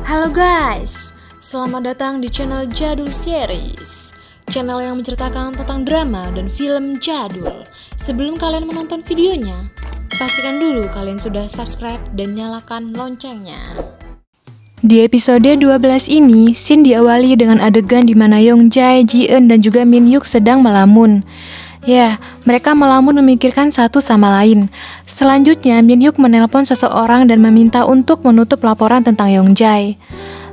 Halo guys, selamat datang di channel Jadul Series, channel yang menceritakan tentang drama dan film jadul. Sebelum kalian menonton videonya, pastikan dulu kalian sudah subscribe dan nyalakan loncengnya. Di episode 12 ini, scene diawali dengan adegan di mana Yongjae, Ji-eun, dan juga Min-hyuk sedang melamun. Ya, mereka melamun memikirkan satu sama lain. Selanjutnya, Min-hyuk menelpon seseorang dan meminta untuk menutup laporan tentang Yongjae.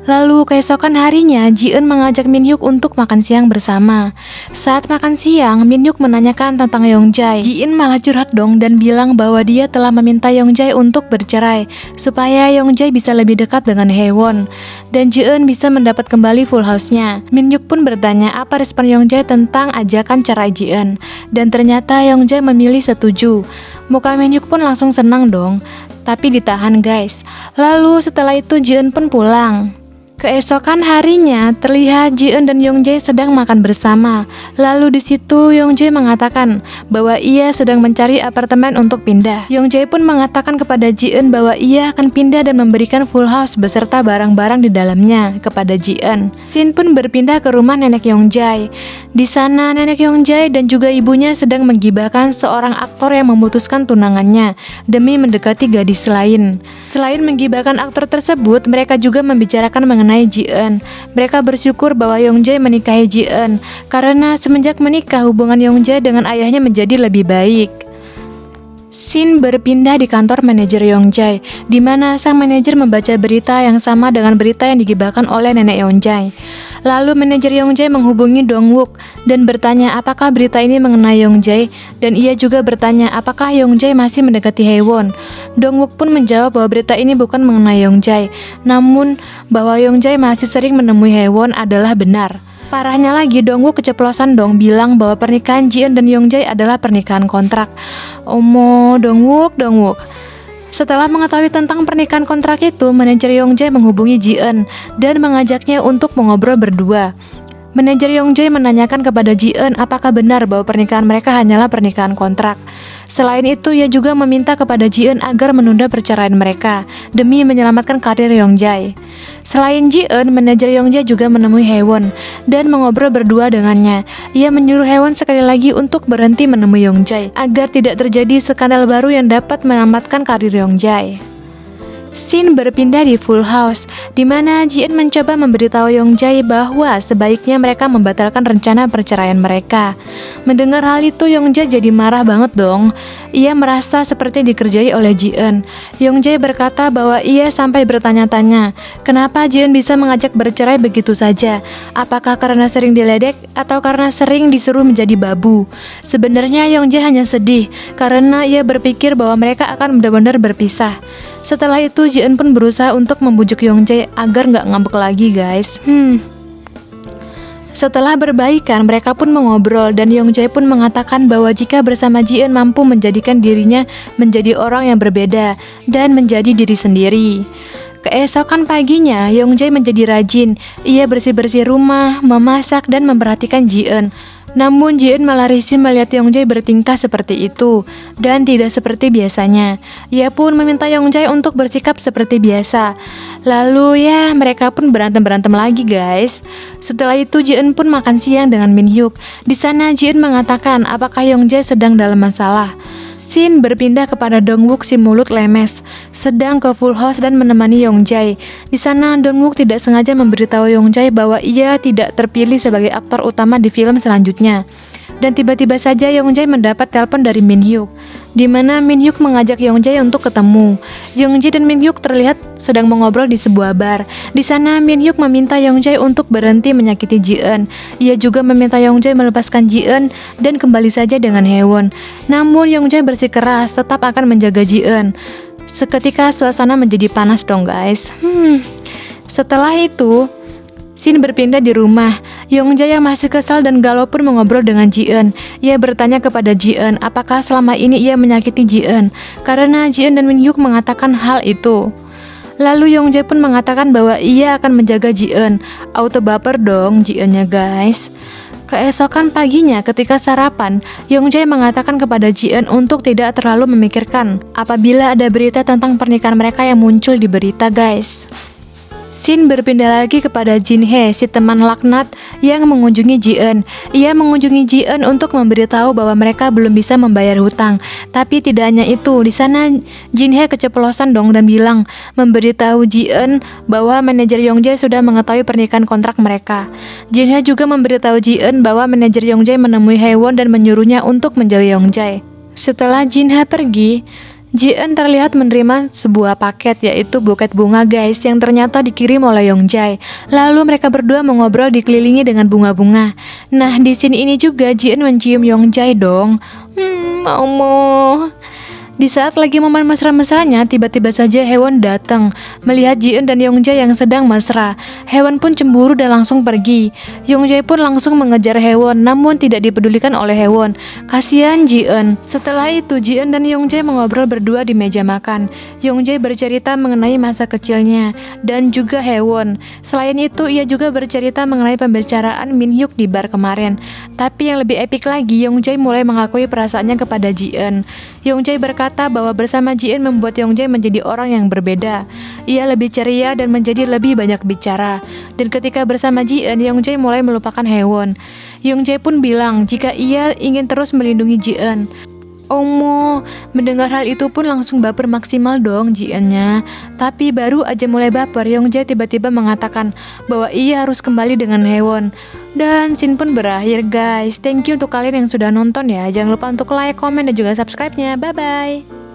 Lalu, keesokan harinya, Ji-eun mengajak Min-hyuk untuk makan siang bersama. Saat makan siang, Min-hyuk menanyakan tentang Yongjae. Ji-eun malah curhat dong dan bilang bahwa dia telah meminta Yongjae untuk bercerai, supaya Yongjae bisa lebih dekat dengan Haewon, dan Ji-eun bisa mendapat kembali full house-nya. Min-hyuk pun bertanya apa respon Yongjae tentang ajakan cerai Ji-eun, dan ternyata Yongjae memilih setuju. Muka Min-hyuk pun langsung senang dong, tapi ditahan guys. Lalu setelah itu Ji-eun pun pulang. Keesokan harinya, terlihat Ji-eun dan Yongjae sedang makan bersama. Lalu di situ Yongjae mengatakan bahwa ia sedang mencari apartemen untuk pindah. Yongjae pun mengatakan kepada Ji-eun bahwa ia akan pindah dan memberikan full house beserta barang-barang di dalamnya kepada Ji-eun. Shin pun berpindah ke rumah nenek Yongjae. Di sana nenek Yongjae dan juga ibunya sedang menggibahkan seorang aktor yang memutuskan tunangannya demi mendekati gadis lain. Selain menggibahkan aktor tersebut, mereka juga membicarakan mengenai Ji-eun. Mereka bersyukur bahwa Yongjae menikahi Ji-eun karena semenjak menikah hubungan Yongjae dengan ayahnya menjadi lebih baik. Shin berpindah di kantor manajer Yongjae, di mana sang manajer membaca berita yang sama dengan berita yang digibahkan oleh nenek Yongjae. Lalu manajer Yongjae menghubungi Dong-wook dan bertanya apakah berita ini mengenai Yongjae, dan ia juga bertanya apakah Yongjae masih mendekati Haewon. Dong-wook pun menjawab bahwa berita ini bukan mengenai Yongjae, namun bahwa Yongjae masih sering menemui Haewon adalah benar. Parahnya lagi, Dong-wook keceplosan dong bilang bahwa pernikahan Ji-eun dan Yongjae adalah pernikahan kontrak. Omo, Dong-wook. Setelah mengetahui tentang pernikahan kontrak itu, manajer Yongjae menghubungi Ji-eun dan mengajaknya untuk mengobrol berdua. Manajer Yongjae menanyakan kepada Ji-eun apakah benar bahwa pernikahan mereka hanyalah pernikahan kontrak. Selain itu, ia juga meminta kepada Ji-eun agar menunda perceraian mereka demi menyelamatkan karir Yongjae. Selain Ji-eun, manajer Yongjae juga menemui Haewon dan mengobrol berdua dengannya. Ia menyuruh Haewon sekali lagi untuk berhenti menemui Yongjae agar tidak terjadi skandal baru yang dapat menyelamatkan karir Yongjae. Shin berpindah di full house, di mana Ji-eun mencoba memberitahu Yongjae bahwa sebaiknya mereka membatalkan rencana perceraian mereka. Mendengar hal itu, Yongjae jadi marah banget dong. Ia merasa seperti dikerjai oleh Ji-eun. Yongjae berkata bahwa ia sampai bertanya-tanya, kenapa Ji-eun bisa mengajak bercerai begitu saja? Apakah karena sering diledek atau karena sering disuruh menjadi babu? Sebenarnya Yongjae hanya sedih karena ia berpikir bahwa mereka akan benar-benar berpisah. Setelah itu Ji-eun pun berusaha untuk membujuk Yongjae agar nggak ngambek lagi guys. Setelah berbaikan, mereka pun mengobrol dan Yongjae pun mengatakan bahwa jika bersama Ji-eun mampu menjadikan dirinya menjadi orang yang berbeda dan menjadi diri sendiri. Keesokan paginya, Yongjae menjadi rajin. Ia bersih-bersih rumah, memasak, dan memperhatikan Ji-eun. Namun Ji-eun malah risih melihat Yongjae bertingkah seperti itu dan tidak seperti biasanya. Ia pun meminta Yongjae untuk bersikap seperti biasa. Lalu ya, mereka pun berantem lagi guys. Setelah itu Ji-eun pun makan siang dengan Min-hyuk. Di sana Ji-eun mengatakan apakah Yongjae sedang dalam masalah. Shin berpindah kepada Dong-wook si mulut lemes, sedang ke full house dan menemani Yongjae. Di sana Dong-wook tidak sengaja memberitahu Yongjae bahwa ia tidak terpilih sebagai aktor utama di film selanjutnya. Dan tiba-tiba saja Yongjae mendapat telepon dari Min-hyuk, di mana Min-hyuk mengajak Yongjae untuk ketemu. Yongjae dan Min-hyuk terlihat sedang mengobrol di sebuah bar. Di sana Min-hyuk meminta Yongjae untuk berhenti menyakiti Ji-eun. Ia juga meminta Yongjae melepaskan Ji-eun dan kembali saja dengan Haewon. Namun Yongjae bersikeras tetap akan menjaga Ji-eun. Seketika suasana menjadi panas dong guys. Setelah itu Shin berpindah di rumah. Yongjae yang masih kesal dan galau pun mengobrol dengan Ji-eun. Ia bertanya kepada Ji-eun apakah selama ini ia menyakiti Ji-eun, karena Ji-eun dan Min-hyuk mengatakan hal itu. Lalu Yongjae pun mengatakan bahwa ia akan menjaga Ji-eun. Auto baper dong Ji-eunnya guys. Keesokan paginya ketika sarapan, Yongjae mengatakan kepada Ji-eun untuk tidak terlalu memikirkan apabila ada berita tentang pernikahan mereka yang muncul di berita guys. Scene berpindah lagi kepada Jin Hye, si teman laknat yang mengunjungi Ji-eun. Ia mengunjungi Ji-eun untuk memberitahu bahwa mereka belum bisa membayar hutang. Tapi tidak hanya itu, di sana Jin Hye keceplosan dong dan bilang memberitahu Ji-eun bahwa manajer Yongjae sudah mengetahui pernikahan kontrak mereka. Jin Hye juga memberitahu Ji-eun bahwa manajer Yongjae menemui Haewon dan menyuruhnya untuk menjauhi Yongjae. Setelah Jin Hye pergi, Ji-eun terlihat menerima sebuah paket, yaitu buket bunga guys, yang ternyata dikirim oleh Yongjae. Lalu mereka berdua mengobrol dikelilingi dengan bunga-bunga. Nah, di sini ini juga Ji-eun mencium Yongjae dong. Mau. Di saat lagi momen mesra-mesranya, tiba-tiba saja Haewon datang, melihat Ji-eun dan Yongjae yang sedang mesra. Haewon pun cemburu dan langsung pergi. Yongjae pun langsung mengejar Haewon, namun tidak dipedulikan oleh Haewon. Kasihan Ji-eun. Setelah itu, Ji-eun dan Yongjae mengobrol berdua di meja makan. Yongjae bercerita mengenai masa kecilnya dan juga Haewon. Selain itu, ia juga bercerita mengenai pembicaraan Min Hyuk di bar kemarin. Tapi yang lebih epik lagi, Yongjae mulai mengakui perasaannya kepada Ji-eun. Yongjae berkata bahwa bersama Ji-eun membuat Yongjae menjadi orang yang berbeda. Ia lebih ceria dan menjadi lebih banyak bicara. Dan ketika bersama Ji-eun, Yongjae mulai melupakan Haewon. Yongjae pun bilang jika ia ingin terus melindungi Ji-eun. Omo, mendengar hal itu pun langsung baper maksimal dong Ji-eunnya. Tapi baru aja mulai baper, Yongjae tiba-tiba mengatakan bahwa ia harus kembali dengan Haewon. Dan scene pun berakhir guys. Thank you untuk kalian yang sudah nonton ya. Jangan lupa untuk like, komen, dan juga subscribe-nya. Bye-bye.